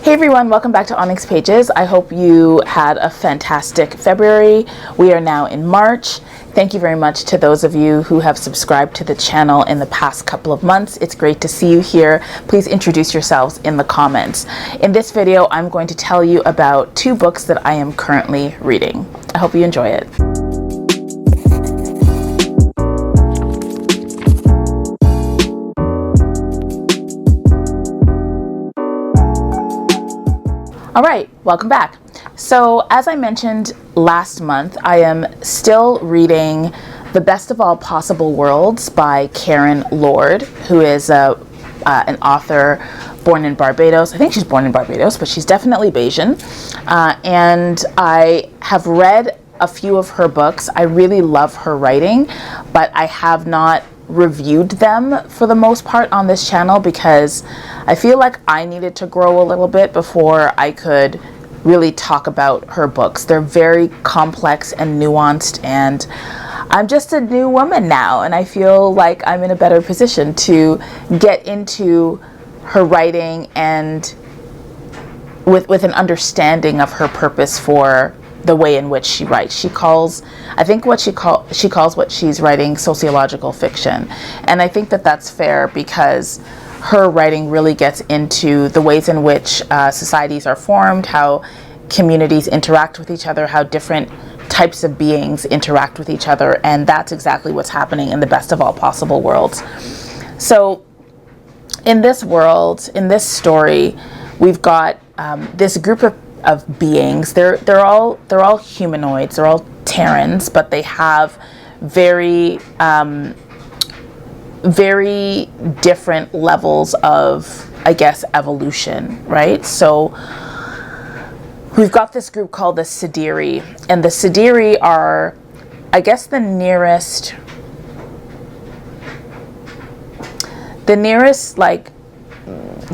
Hey everyone, welcome back to ONYX Pages. I hope you had a fantastic February. We are now in March. Thank you very much to those of you who have subscribed to the channel in the past couple of months. It's great to see you here. Please introduce yourselves in the comments. In this video, I'm going to tell you about two books that I am currently reading. I hope you enjoy it. All right, welcome back. So as I mentioned last month, I am still reading The Best of All Possible Worlds by Karen Lord, who is an author born in Barbados. I think she's born in Barbados, but she's definitely Bayesian. And I have read a few of her books. I really love her writing, but I have not reviewed them for the most part on this channel because I feel like I needed to grow a little bit before I could really talk about her books. They're very complex and nuanced, and I'm just a new woman now, and I feel like I'm in a better position to get into her writing and with an understanding of her purpose for the way in which she writes. I think what she calls what she's writing sociological fiction. And I think that that's fair because her writing really gets into the ways in which societies are formed, how communities interact with each other, how different types of beings interact with each other. And that's exactly what's happening in The Best of All Possible Worlds. So in this world, in this story, we've got this group of beings. They're all humanoids. They're all Terrans, but they have very very different levels of, I guess, evolution, right? So we've got this group called the Sidiri, and the Sidiri are, I guess, the nearest like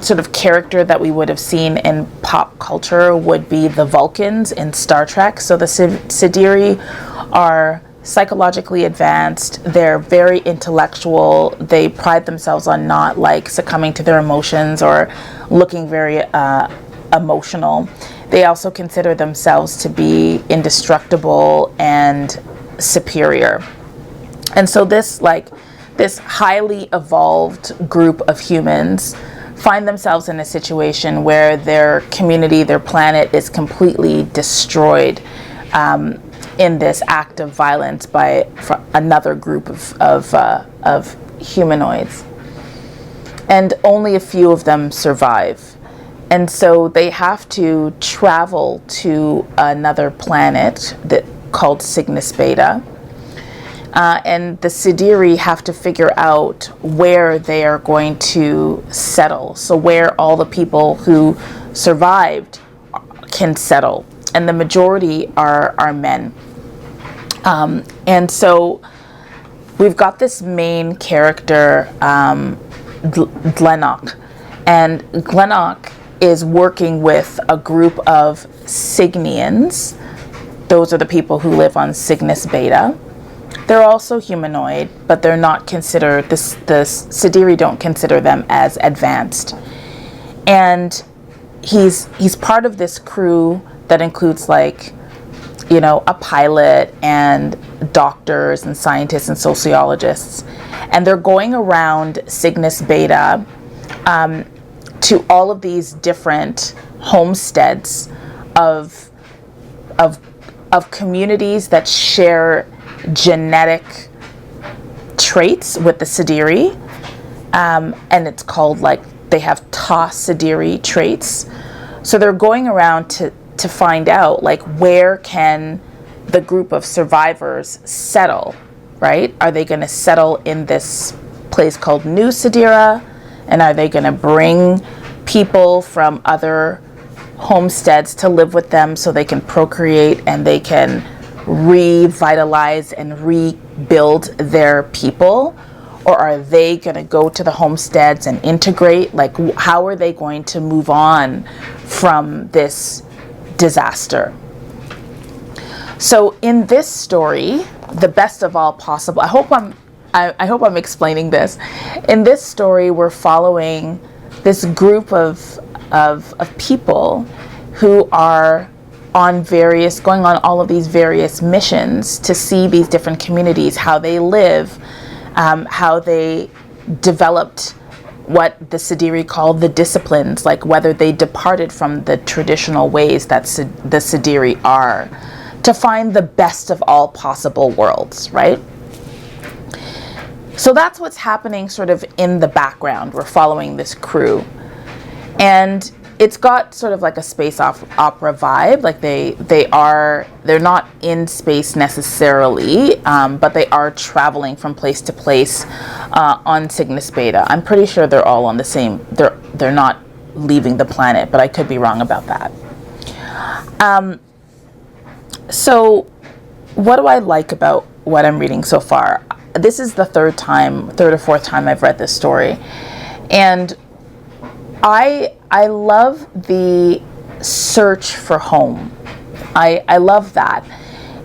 sort of character that we would have seen in pop culture would be the Vulcans in Star Trek. So the Sidiri are psychologically advanced. They're very intellectual. They pride themselves on not like succumbing to their emotions or looking very emotional. They also consider themselves to be indestructible and superior. And so this highly evolved group of humans find themselves in a situation where their community, their planet is completely destroyed in this act of violence by another group of humanoids. And only a few of them survive. And so they have to travel to another planet called Cygnus Beta. And the Sidiri have to figure out where they are going to settle. So where all the people who survived can settle. And the majority are men. And so we've got this main character, Glennock. And Glennock is working with a group of Cygnians. Those are the people who live on Cygnus Beta. They're also humanoid, but they're not considered, the Sidiri don't consider them as advanced. And he's part of this crew that includes a pilot and doctors and scientists and sociologists. And they're going around Cygnus Beta to all of these different homesteads of communities that share genetic traits with the Sidiri, and it's called they have Ta Sidiri traits. So they're going around to find out where can the group of survivors settle, right? Are they going to settle in this place called New Sidira, and are they going to bring people from other homesteads to live with them so they can procreate and they can revitalize and rebuild their people? Or are they going to go to the homesteads and integrate? How are they going to move on from this disaster? So in this story, The Best of All Possible, I hope I'm explaining this. In this story, we're following this group of of people who are going on all of these various missions to see these different communities, how they live, how they developed what the Sidiri called the disciplines, like whether they departed from the traditional ways that the Sidiri are, to find the best of all possible worlds, right? So that's what's happening sort of in the background. We're following this crew. And it's got sort of like a space opera vibe. Like they're not in space necessarily, but they are traveling from place to place on Cygnus Beta. I'm pretty sure they're all on the same, they're not leaving the planet, but I could be wrong about that. So what do I like about what I'm reading so far? This is the third or fourth time I've read this story. And I love the search for home. I love that.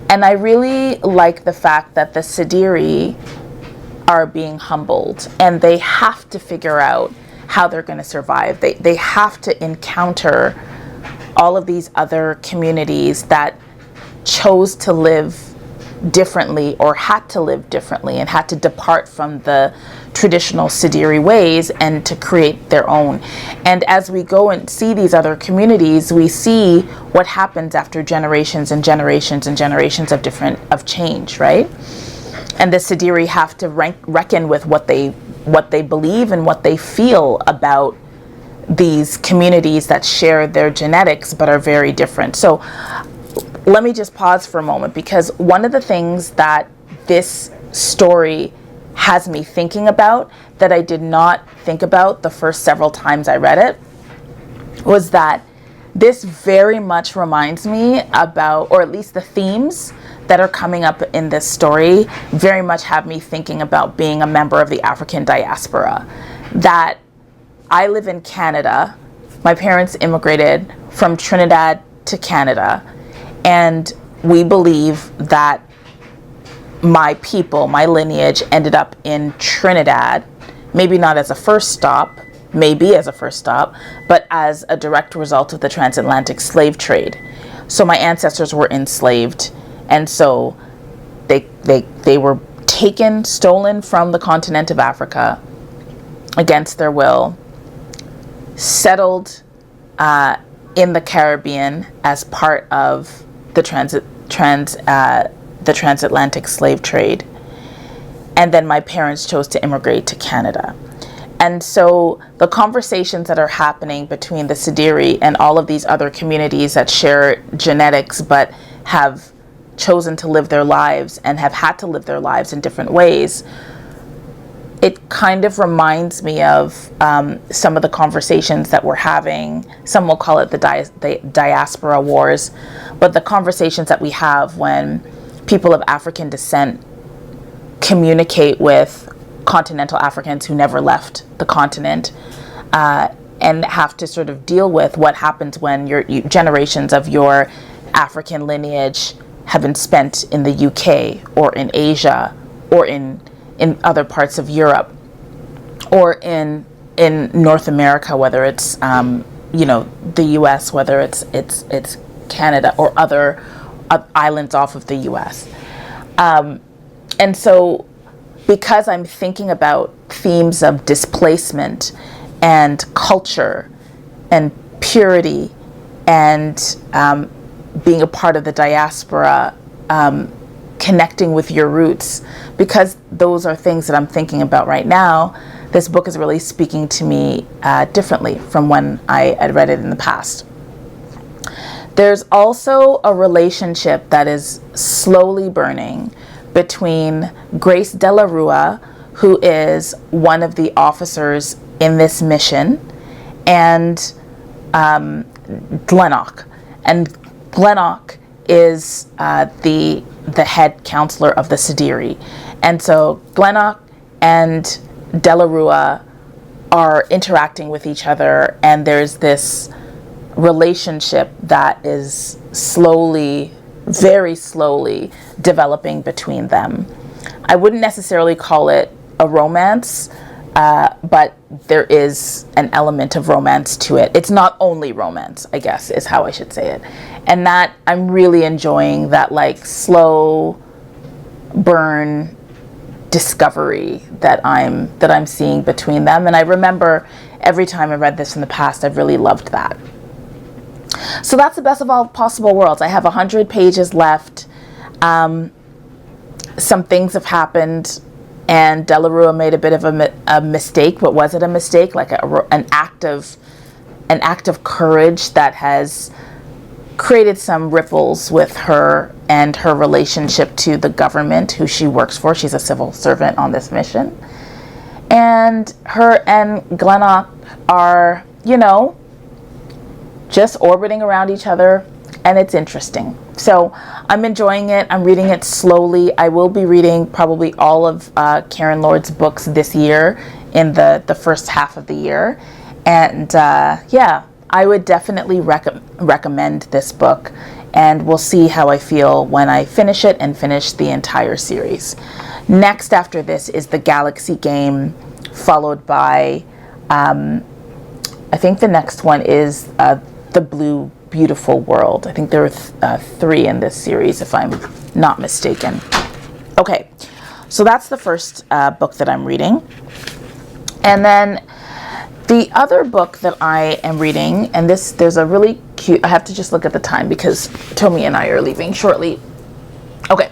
And I really like the fact that the Sidiri are being humbled and they have to figure out how they're going to survive. They have to encounter all of these other communities that chose to live differently or had to live differently and had to depart from the traditional Sidiri ways and to create their own. And as we go and see these other communities, we see what happens after generations and generations and generations of change, right? And the Sidiri have to reckon with what they believe and what they feel about these communities that share their genetics but are very different. So let me just pause for a moment, because one of the things that this story has me thinking about that I did not think about the first several times I read it was that this very much reminds me about, or at least the themes that are coming up in this story very much have me thinking about being a member of the African diaspora. That I live in Canada. My parents immigrated from Trinidad to Canada. And we believe that my people, my lineage, ended up in Trinidad, maybe not as a first stop, but as a direct result of the transatlantic slave trade. So my ancestors were enslaved, and so they were stolen from the continent of Africa against their will, settled in the Caribbean as part of the transatlantic slave trade. And then my parents chose to immigrate to Canada. And so the conversations that are happening between the Sidiri and all of these other communities that share genetics but have chosen to live their lives and have had to live their lives in different ways, it kind of reminds me of some of the conversations that we're having. Some will call it the diaspora wars, but the conversations that we have when people of African descent communicate with continental Africans who never left the continent, and have to sort of deal with what happens when generations of your African lineage have been spent in the UK or in Asia or in other parts of Europe or in North America, whether it's the US, whether it's Canada or other islands off of the US. And so because I'm thinking about themes of displacement and culture and purity and being a part of the diaspora, connecting with your roots, because those are things that I'm thinking about right now, this book is really speaking to me differently from when I had read it in the past. There's also a relationship that is slowly burning between Grace de la Rua, who is one of the officers in this mission, and Glennock. And Glennock is the head counselor of the Sidiri. And so Glennock and de la Rua are interacting with each other, and there's this relationship that is slowly, very slowly developing between them. I wouldn't necessarily call it a romance, but there is an element of romance to it. It's not only romance, I guess, is how I should say it. And that I'm really enjoying that like slow burn discovery that I'm seeing between them. And I remember every time I read this in the past, I've really loved that. So that's the best of all possible worlds. I have 100 pages left. Some things have happened, and Delarue made a bit of a mistake, but was it a mistake? Like an act of courage that has created some ripples with her and her relationship to the government who she works for. She's a civil servant on this mission. And her and Glennock are, just orbiting around each other, and it's interesting. So I'm enjoying it. I'm reading it slowly. I will be reading probably all of Karen Lord's books this year in the first half of the year. And I would definitely recommend this book, and we'll see how I feel when I finish it and finish the entire series. Next after this is The Galaxy Game, followed by, I think the next one is The Blue Beautiful World. I think there are 3 in this series, if I'm not mistaken. Okay, so that's the first book that I'm reading. And then the other book that I am reading, and there's a really cute, I have to just look at the time because Tommy and I are leaving shortly. Okay,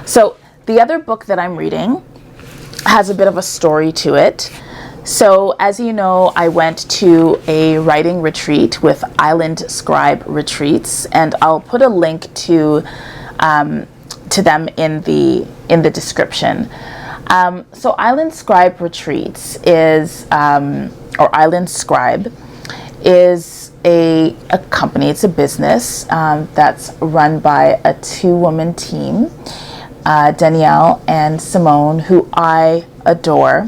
so the other book that I'm reading has a bit of a story to it. So as you know, I went to a writing retreat with Island Scribe Retreats, and I'll put a link to them in the description. So Island Scribe Retreats is, or Island Scribe, is a company, it's a business that's run by a 2-woman team, Danielle and Simone, who I adore.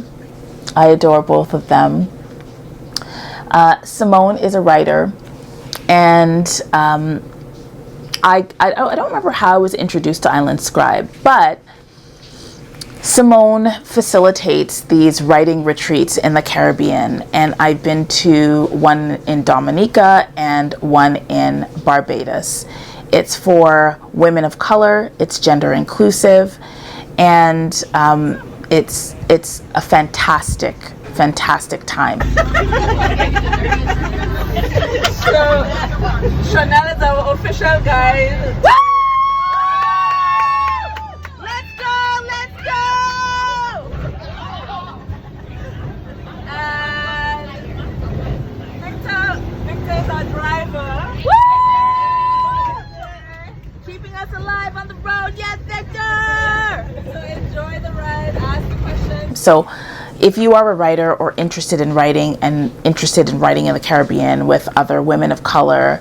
I adore both of them. Simone is a writer, and I don't remember how I was introduced to Island Scribe, but Simone facilitates these writing retreats in the Caribbean, and I've been to one in Dominica and one in Barbados. It's for women of color, it's gender inclusive, and it's a fantastic time. So Chanel is our official guide. Let's go! And Victor is our driver. Keeping us alive on the road. Yes, Victor! So enjoy the ride, ask the questions. So if you are a writer or interested in writing in the Caribbean with other women of color,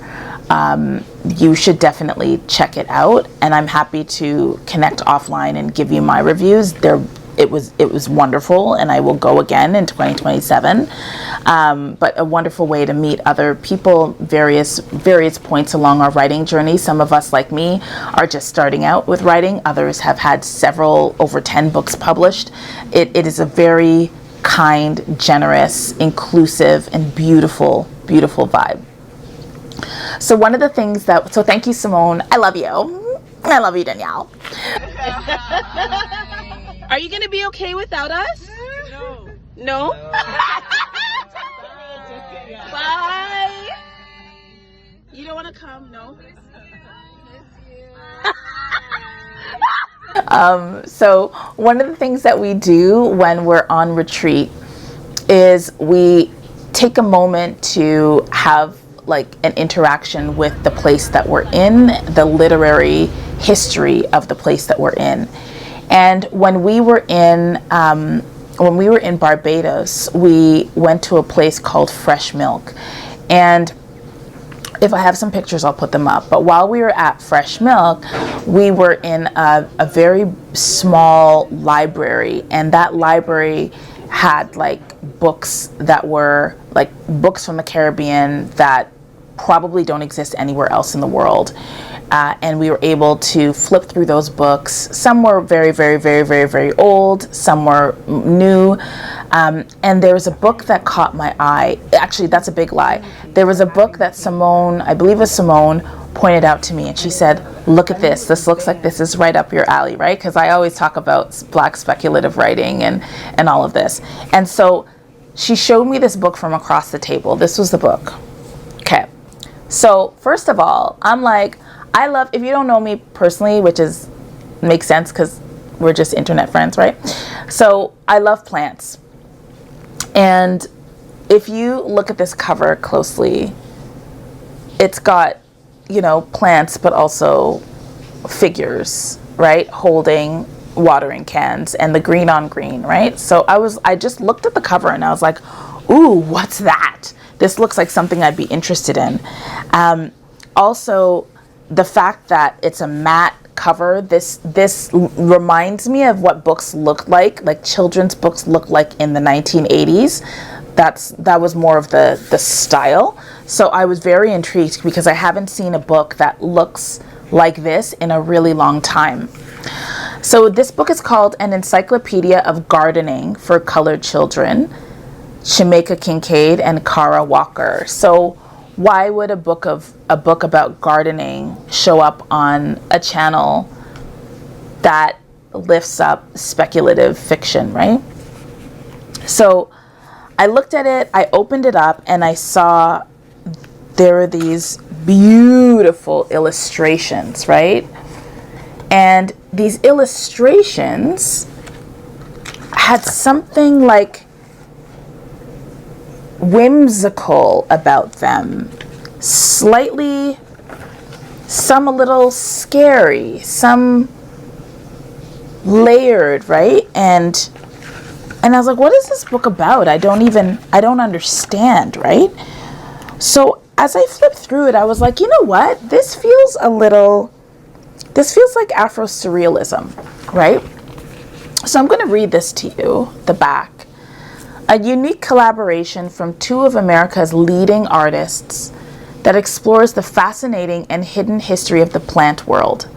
you should definitely check it out. And I'm happy to connect offline and give you my reviews. It was wonderful, and I will go again in 2027. But a wonderful way to meet other people, various points along our writing journey. Some of us, like me, are just starting out with writing. Others have had over 10 books published. It is a very kind, generous, inclusive, and beautiful vibe. So one of the things so thank you, Simone. I love you. I love you, Danielle. Are you going to be okay without us? No? Bye. You don't want to come? No? So one of the things that we do when we're on retreat is we take a moment to have like an interaction with the place that we're in, the literary history of the place that we're in. And when we were in Barbados, we went to a place called Fresh Milk. And if I have some pictures, I'll put them up. But while we were at Fresh Milk, we were in a very small library, and that library had like books that were like books from the Caribbean that probably don't exist anywhere else in the world. And we were able to flip through those books. Some were very, very, very, very, very old. Some were new. And there was a book that caught my eye. Actually, that's a big lie. There was a book that Simone, I believe it was Simone, pointed out to me, and she said, look at this. This looks like this is right up your alley, right? Because I always talk about Black speculative writing and all of this. And so she showed me this book from across the table. This was the book. Okay. So first of all, I'm like, I love, if you don't know me personally, which makes sense because we're just internet friends, right? So I love plants. And if you look at this cover closely, it's got, plants, but also figures, right? Holding watering cans and the green on green, right? So I just looked at the cover and I was like, ooh, what's that? This looks like something I'd be interested in. Also, the fact that it's a matte cover, this reminds me of what books looked like children's books looked like in the 1980s. That was more of the style. So I was very intrigued because I haven't seen a book that looks like this in a really long time. So this book is called An Encyclopedia of Gardening for Colored Children, Jamaica Kincaid and Kara Walker. So why would a book about gardening show up on a channel that lifts up speculative fiction, right? So I looked at it, I opened it up, and I saw there were these beautiful illustrations, right? And these illustrations had something like whimsical about them. Slightly, some a little scary, some layered, right? And I was like, what is this book about? I don't understand, right? So as I flipped through it, I was like, you know what? This feels like Afro-surrealism, right? So I'm going to read this to you, the back. A unique collaboration from two of America's leading artists that explores the fascinating and hidden history of the plant world.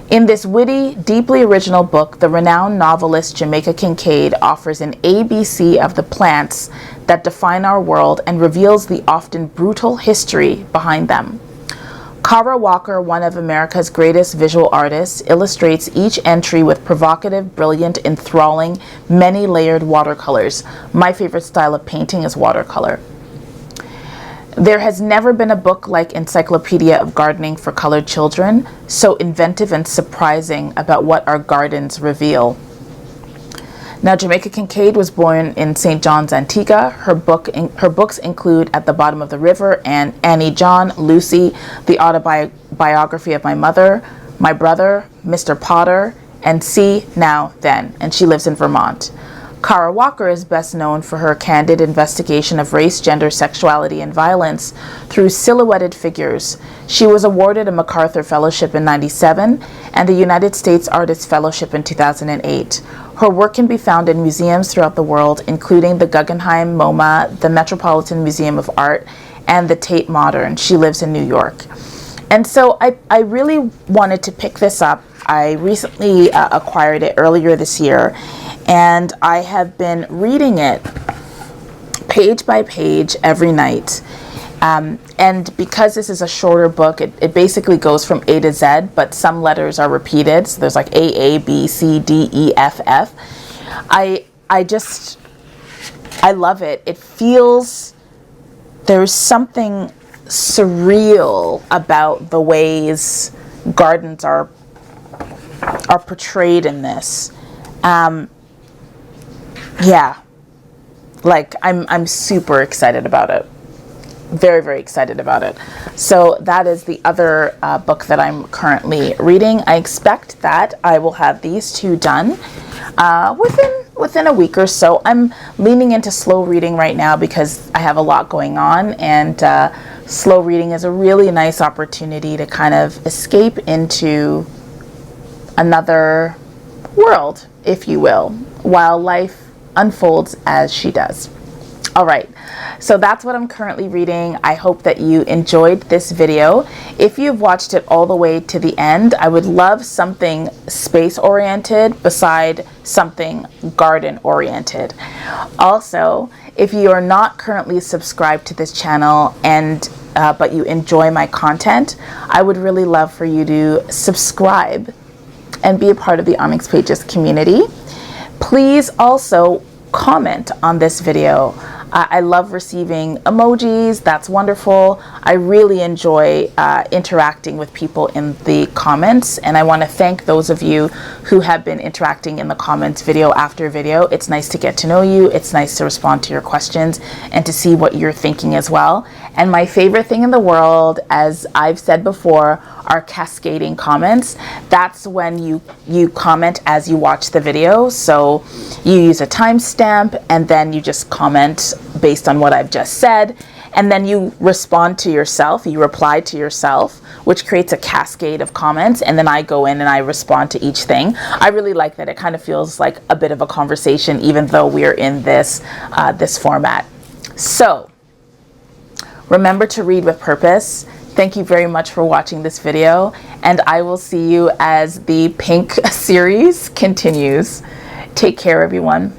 In this witty, deeply original book, the renowned novelist Jamaica Kincaid offers an ABC of the plants that define our world and reveals the often brutal history behind them. Kara Walker, one of America's greatest visual artists, illustrates each entry with provocative, brilliant, enthralling, many-layered watercolors. My favorite style of painting is watercolor. There has never been a book like Encyclopedia of Gardening for Colored Children, so inventive and surprising about what our gardens reveal. Now, Jamaica Kincaid was born in St. John's, Antigua. Her books include At the Bottom of the River and Annie John, Lucy, the autobiography of my mother, my brother, Mr. Potter, and See, Now, Then, and she lives in Vermont. Kara Walker is best known for her candid investigation of race, gender, sexuality, and violence through silhouetted figures. She was awarded a MacArthur Fellowship in '97 and the United States Artist Fellowship in 2008. Her work can be found in museums throughout the world, including the Guggenheim, MoMA, the Metropolitan Museum of Art, and the Tate Modern. She lives in New York. And so I really wanted to pick this up. I recently acquired it earlier this year, and I have been reading it page by page every night. And because this is a shorter book, it basically goes from A to Z, but some letters are repeated. So there's like A, B, C, D, E, F, F. I love it. It feels, there's something surreal about the ways gardens are portrayed in this. Yeah, like I'm super excited about it. Very, very excited about it. So that is the other book that I'm currently reading. I expect that I will have these two done within a week or so. I'm leaning into slow reading right now because I have a lot going on, and slow reading is a really nice opportunity to kind of escape into another world, if you will, while life unfolds as she does. All right, so that's what I'm currently reading. I hope that you enjoyed this video. If you've watched it all the way to the end, I would love something space-oriented beside something garden-oriented. Also, if you are not currently subscribed to this channel and but you enjoy my content, I would really love for you to subscribe and be a part of the ONYX Pages community. Please also comment on this video. I love receiving emojis. That's wonderful. I really enjoy interacting with people in the comments, and I want to thank those of you who have been interacting in the comments video after video. It's nice to get to know you. It's nice to respond to your questions and to see what you're thinking as well. And my favorite thing in the world, as I've said before, are cascading comments. That's when you comment as you watch the video. So you use a timestamp and then you just comment based on what I've just said. And then you respond to yourself, you reply to yourself, which creates a cascade of comments. And then I go in and I respond to each thing. I really like that. It kind of feels like a bit of a conversation, even though we're in this format. So remember to read with purpose. Thank you very much for watching this video, and I will see you as the pink series continues. Take care, everyone.